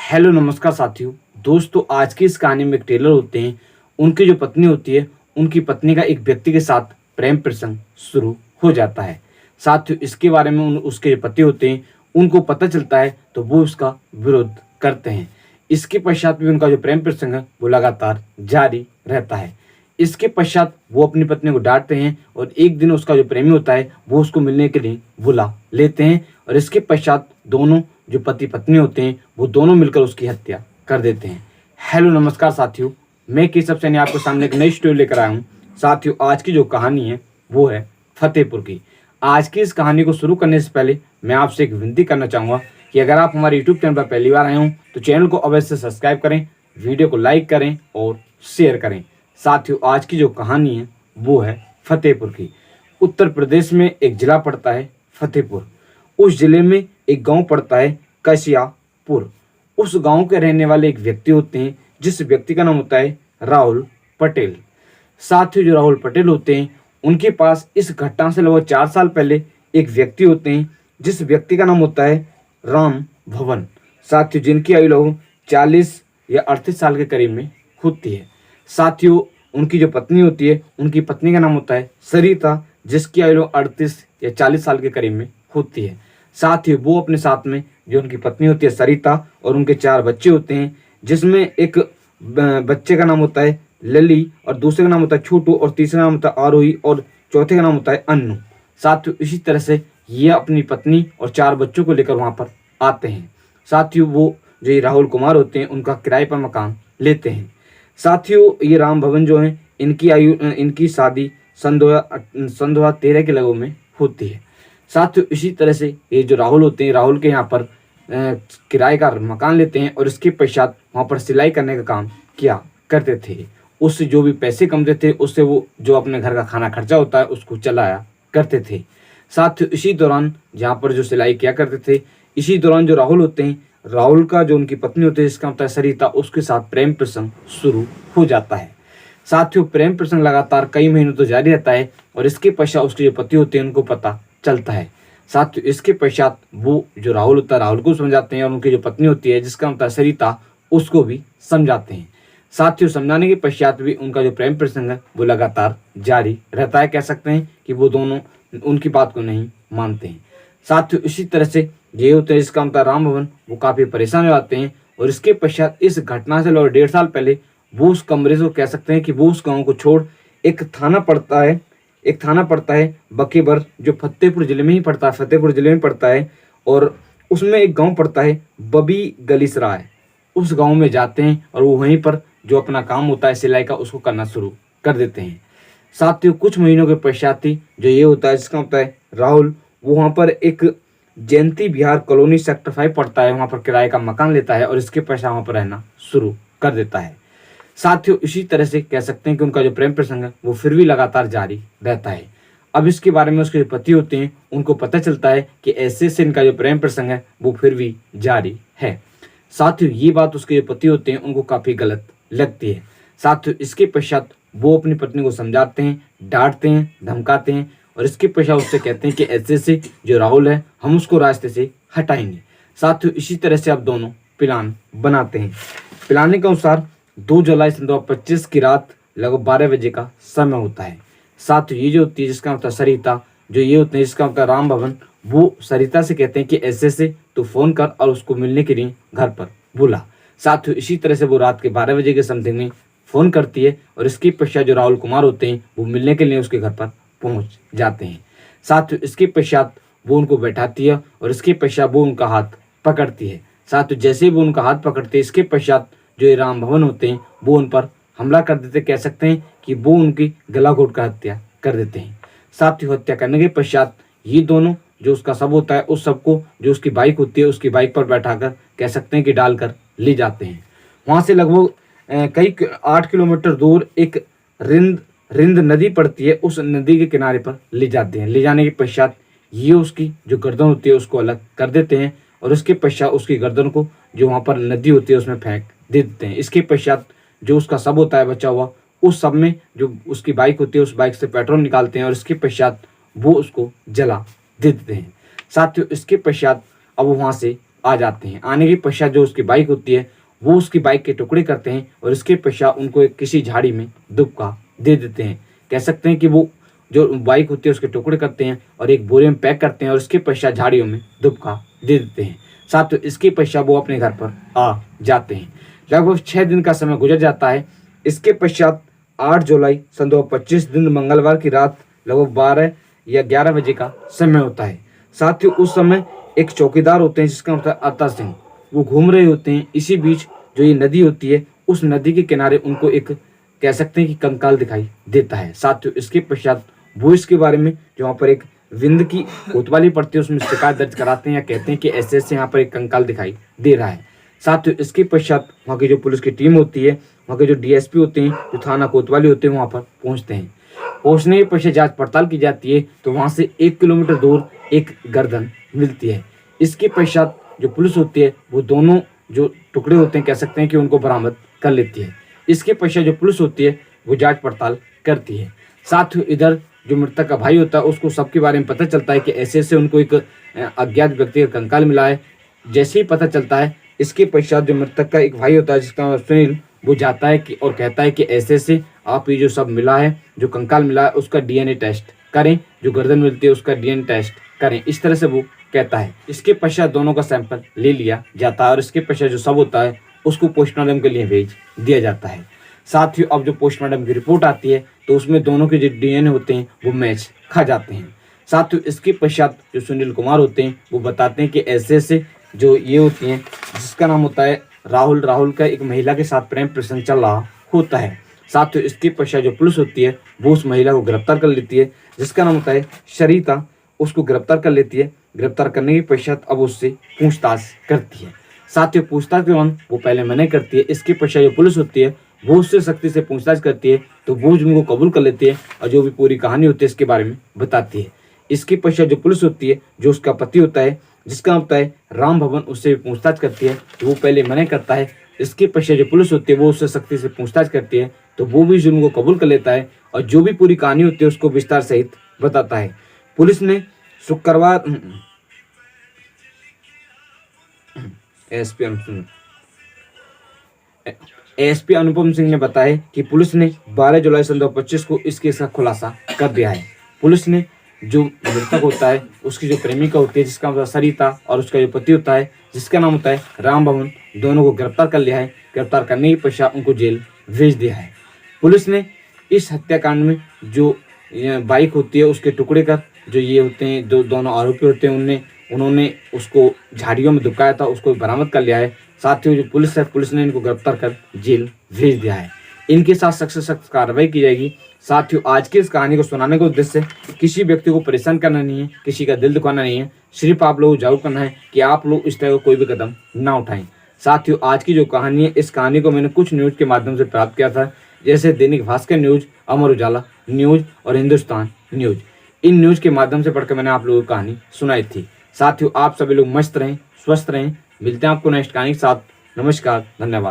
Hello नमस्कार साथियों। दोस्तों, आज की इस कहानी में एक टेलर होते हैं। उनकी जो पत्नी होती है, उनकी पत्नी का एक व्यक्ति के साथ प्रेम प्रसंग शुरू हो जाता है। साथियों, इसके बारे में उसके जो पति होते हैं उनको पता चलता है तो वो उसका विरोध करते हैं। इसके पश्चात भी उनका जो प्रेम प्रसंग है वो लगातार जारी रहता है। इसके पश्चात वो अपनी पत्नी को डांटते हैं और एक दिन उसका जो प्रेमी होता है वो उसको मिलने के लिए बुला लेते हैं और इसके पश्चात दोनों जो पति पत्नी होते हैं वो दोनों मिलकर उसकी हत्या कर देते हैं। हेलो नमस्कार साथियों, मैं केशव सैनी आपके सामने एक नई स्टोरी लेकर आया हूँ। साथियों, आज की जो कहानी है वो है फतेहपुर की। आज की इस कहानी को शुरू करने से पहले मैं आपसे एक विनती करना चाहूँगा कि अगर आप हमारे यूट्यूब चैनल पर पहली बार आए हों तो चैनल को अवश्य सब्सक्राइब करें, वीडियो को लाइक करें और शेयर करें। साथियों, आज की जो कहानी है वो है फतेहपुर की। उत्तर प्रदेश में एक जिला पड़ता है फतेहपुर। उस जिले में एक गांव पड़ता है कसियापुर। उस गांव के रहने वाले एक व्यक्ति होते हैं जिस व्यक्ति का नाम होता है राहुल पटेल। साथियों, जो राहुल पटेल होते हैं उनके पास इस घटना से लगभग 4 साल पहले एक व्यक्ति होते हैं जिस व्यक्ति का नाम होता है राम भवन। साथियों, जिनकी आयु लगभग 40 या 38 साल के करीब में होती है। साथियों, उनकी जो पत्नी होती है उनकी पत्नी का नाम होता है सरिता, जिसकी आयु 38 या 40 साल के करीब में होती है। साथ ही वो अपने साथ में जो उनकी पत्नी होती है सरिता और उनके 4 बच्चे होते हैं, जिसमें एक बच्चे का नाम होता है लली और दूसरे का नाम होता है छोटू और तीसरा नाम होता है आरोही और चौथे का नाम होता है अन्नू। साथियों, इसी तरह से ये अपनी पत्नी और 4 बच्चों को लेकर वहाँ पर आते हैं। साथियों, वो जो ये राहुल कुमार होते हैं उनका किराए पर मकान लेते हैं। साथियों, ये राम भवन जो है इनकी शादी सन 2013 के लगभग में होती है। साथियों, इसी तरह से ये जो राहुल होते हैं राहुल के यहाँ पर किराए का मकान लेते हैं और इसके पश्चात वहाँ पर सिलाई करने का काम किया करते थे। उससे जो भी पैसे कमते थे उससे वो जो अपने घर का खाना खर्चा होता है उसको चलाया करते थे। साथियों, इसी दौरान जहाँ पर जो सिलाई किया करते थे, इसी दौरान जो राहुल होते हैं, राहुल का जो उनकी पत्नी होती है जिसका होता है सरिता, उसके साथ प्रेम प्रसंग शुरू हो जाता है। साथियों, प्रेम प्रसंग लगातार कई महीनों तो जारी रहता है और इसके पश्चात उसके जो पति होते हैं उनको पता चलता है। साथियों, इसके पश्चात वो जो राहुल होता है राहुल को समझाते हैं और उनकी जो पत्नी होती है जिसका होता है सरिता, उसको भी समझाते हैं। साथियों, समझाने के पश्चात भी उनका जो प्रेम प्रसंग है वो लगातार जारी रहता है। कह सकते हैं कि वो दोनों उनकी बात को नहीं मानते हैं। साथियों, इसी तरह से ये होते हैं जिसका होता है राम भवन, वो काफ़ी परेशान हो जाते हैं और इसके पश्चात इस घटना से लगभग 1.5 साल पहले वो उस कमरे से कह सकते हैं कि वो उस गाँव को छोड़ एक थाना पड़ता है बकेबर, जो फतेहपुर जिले में ही पड़ता है और उसमें एक गांव पड़ता है बबी गलीसराय। उस गांव में जाते हैं और वो वहीं पर जो अपना काम होता है सिलाई का उसको करना शुरू कर देते हैं। साथियों, कुछ महीनों के पश्चात ही जो ये होता है जिसका होता है राहुल, वो वहाँ पर एक जयंती बिहार कॉलोनी सेक्टर 5 पड़ता है, वहाँ पर किराए का मकान लेता है और इसके पश्चात वहाँ पर रहना शुरू कर देता है। साथियों, इसी तरह से कह सकते हैं कि उनका जो प्रेम प्रसंग है वो फिर भी लगातार जारी रहता है। अब इसके बारे में उसके जो पति होते हैं उनको पता चलता है कि ऐसे से इनका जो प्रेम प्रसंग है वो फिर भी जारी है। साथियों, ये बात उसके जो पति होते हैं उनको काफ़ी गलत लगती है। साथियों, इसके पश्चात वो अपनी पत्नी को समझाते हैं, डांटते हैं, धमकाते हैं और इसके पश्चात उससे कहते हैं कि ऐसे से जो राहुल है हम उसको रास्ते से हटाएंगे। साथियों, इसी तरह से अब दोनों प्लान बनाते हैं। प्लान के अनुसार 2 जुलाई सन 2025 की रात लगभग 12 बजे का समय होता है। साथियों, ये जो होती है जिसका होता है सरिता, जो ये होते हैं जिसका होता है राम भवन, वो सरिता से कहते हैं कि ऐसे से तो फ़ोन कर और उसको मिलने के लिए घर पर बुला। साथियों, इसी तरह से वो रात के 12 बजे के समथिंग में फ़ोन करती है और इसके पश्चात जो राहुल कुमार होते हैं वो मिलने के लिए उसके घर पर पहुँच जाते हैं। साथियों, इसके पश्चात वो उनको बैठाती है और इसके पश्चात वो उनका हाथ पकड़ती है। साथियों, जैसे ही वो उनका हाथ पकड़ते हैं इसके पश्चात जो ये राम भवन होते हैं वो उन पर हमला कर देते। कह सकते हैं कि वो उनकी गला घोट कर हत्या कर देते हैं। साथियों, हत्या करने के पश्चात ये दोनों जो उसका शव होता है उस शव को जो उसकी बाइक होती है उसकी बाइक पर बैठाकर कह सकते हैं कि डालकर ले जाते हैं। वहाँ से लगभग कई 8 किलोमीटर दूर एक रिंद नदी पड़ती है, उस नदी के किनारे पर ले जाते हैं। ले जाने के पश्चात ये उसकी जो गर्दन होती है उसको अलग कर देते हैं और उसके पश्चात उसकी गर्दन को जो वहाँ पर नदी होती है उसमें फेंक देते हैं। इसके पश्चात जो उसका शव होता है बचा हुआ, उस शव में जो उसकी बाइक होती है उस बाइक से पेट्रोल निकालते हैं और इसके पश्चात वो उसको जला दे देते हैं। साथियों, इसके पश्चात अब वो वहाँ से आ जाते हैं। आने के पश्चात जो उसकी बाइक होती है वो उसकी बाइक के टुकड़े करते हैं और इसके पश्चात उनको एक किसी झाड़ी में दुबका दे देते हैं। कह सकते हैं कि वो जो बाइक होती है उसके टुकड़े करते हैं और एक बोरे में पैक करते हैं और इसके पश्चात झाड़ियों में दुबका दे देते हैं। साथियों इसके पश्चात वो अपने घर पर आ जाते हैं। लगभग 6 दिन का समय गुजर जाता है। इसके पश्चात 8 जुलाई सन 2025 दिन मंगलवार की रात लगभग 12 या 11 बजे का समय होता है। साथियों उस समय एक चौकीदार होते हैं जिसका मतलब अता सिंह, वो घूम रहे होते हैं। इसी बीच जो ये नदी होती है उस नदी के किनारे उनको एक कह सकते हैं कि कंकाल दिखाई देता है। साथियों इसके पश्चात वो इसके बारे में जो वहाँ पर एक विंद की कोतवाली पड़ती है उसमें शिकायत दर्ज कराते हैं या कहते हैं कि ऐसे ऐसे यहाँ पर एक कंकाल दिखाई दे रहा है। साथियों इसके पश्चात वहाँ की जो पुलिस की टीम होती है, वहाँ के जो डीएसपी होते हैं, जो थाना कोतवाली होते हैं, वहाँ पर पहुँचते हैं। पहुँचने के पश्चात जांच पड़ताल की जाती है तो वहाँ से 1 किलोमीटर दूर एक गर्दन मिलती है। इसके पश्चात जो पुलिस होती है वो दोनों जो टुकड़े होते हैं कह सकते हैं कि उनको बरामद कर लेती है। इसके पश्चात जो पुलिस होती है वो जांच पड़ताल करती है। साथ ही इधर जो मृतक का भाई होता है उसको सबके बारे में पता चलता है कि ऐसे ऐसे उनको एक अज्ञात व्यक्ति का कंकाल मिला है। जैसे ही पता चलता है इसके पश्चात जो मृतक का एक भाई होता है जिसका नाम सुनील, वो जाता है कि और कहता है कि ऐसे ऐसे आप ये जो सब मिला है, जो कंकाल मिला है उसका डीएनए टेस्ट करें, जो गर्दन मिलती है उसका डीएनए टेस्ट करें, इस तरह से वो कहता है। इसके पश्चात दोनों का सैंपल ले लिया जाता है और इसके पश्चात जो सब होता है उसको पोस्टमार्टम के लिए भेज दिया जाता है। साथ ही अब जो पोस्टमार्टम की रिपोर्ट आती है तो उसमें दोनों के जो डीएनए होते हैं वो मैच खा जाते हैं। साथ ही इसके पश्चात जो सुनील कुमार होते हैं वो बताते हैं कि ऐसे ऐसे जो ये होती हैं जिसका नाम होता है राहुल का एक महिला के साथ प्रेम प्रसंग चल रहा होता है। साथ ही इसके पश्चात जो पुलिस होती है वो उस महिला को गिरफ्तार कर लेती है जिसका नाम होता है शरीता, उसको गिरफ्तार कर लेती है। गिरफ्तार करने के पश्चात अब उससे पूछताछ करती है। साथ ही पूछताछ के दौरान वो पहले मना करती है। इसके पश्चात जो पुलिस होती है वो उससे सख्ती से पूछताछ करती है तो वो जुर्म को कबूल कर लेती है और जो भी पूरी कहानी होती है इसके बारे में बताती है। इसके पश्चात जो पुलिस होती है जो उसका पति होता है जिसका नाम होता है राम भवन, उससे भी पूछताछ करती है तो वो पहले मना करता है। इसके पश्चात जो पुलिस होती है वो उससे सख्ती से पूछताछ करती है तो वो भी जुर्म को कबूल कर लेता है और जो भी पूरी कहानी होती है उसको विस्तार सहित बताता है। पुलिस ने शुक्रवार एसपी अनुपम सिंह ने बताया कि पुलिस ने 12 जुलाई सन 2025 को इस केस का खुलासा कर दिया है। पुलिस ने जो मृतक होता है उसकी जो प्रेमिका होती है जिसका नाम सरिता और उसका जो पति होता है जिसका नाम होता है राम भवन, दोनों को गिरफ्तार कर लिया है। गिरफ्तार करने के पश्चात उनको जेल भेज दिया है। पुलिस ने इस हत्याकांड में जो बाइक होती है उसके टुकड़े कर जो ये होते हैं जो दोनों आरोपी होते हैं उन्होंने उसको झाड़ियों में दुबकाया था, उसको बरामद कर लिया है। साथ ही जो पुलिस है पुलिस ने इनको गिरफ्तार कर जेल भेज दिया है। इनके साथ सख्त से सख्त कार्रवाई की जाएगी। साथ ही आज की इस कहानी को सुनाने का उद्देश्य किसी व्यक्ति को परेशान करना नहीं है, किसी का दिल दुखाना नहीं है, सिर्फ आप लोगों को जागरूक करना है कि आप लोग इस तरह का कोई भी कदम ना उठाएं। साथ ही आज की जो कहानी है इस कहानी को मैंने कुछ न्यूज के माध्यम से प्राप्त किया था, जैसे दैनिक भास्कर न्यूज, अमर उजाला न्यूज और हिंदुस्तान न्यूज। इन न्यूज के माध्यम से पढ़कर मैंने आप लोगों को कहानी सुनाई थी। साथ ही आप सभी लोग मस्त रहें, स्वस्थ रहें। मिलते हैं आपको नेक्स्ट कहानी के साथ। नमस्कार, धन्यवाद।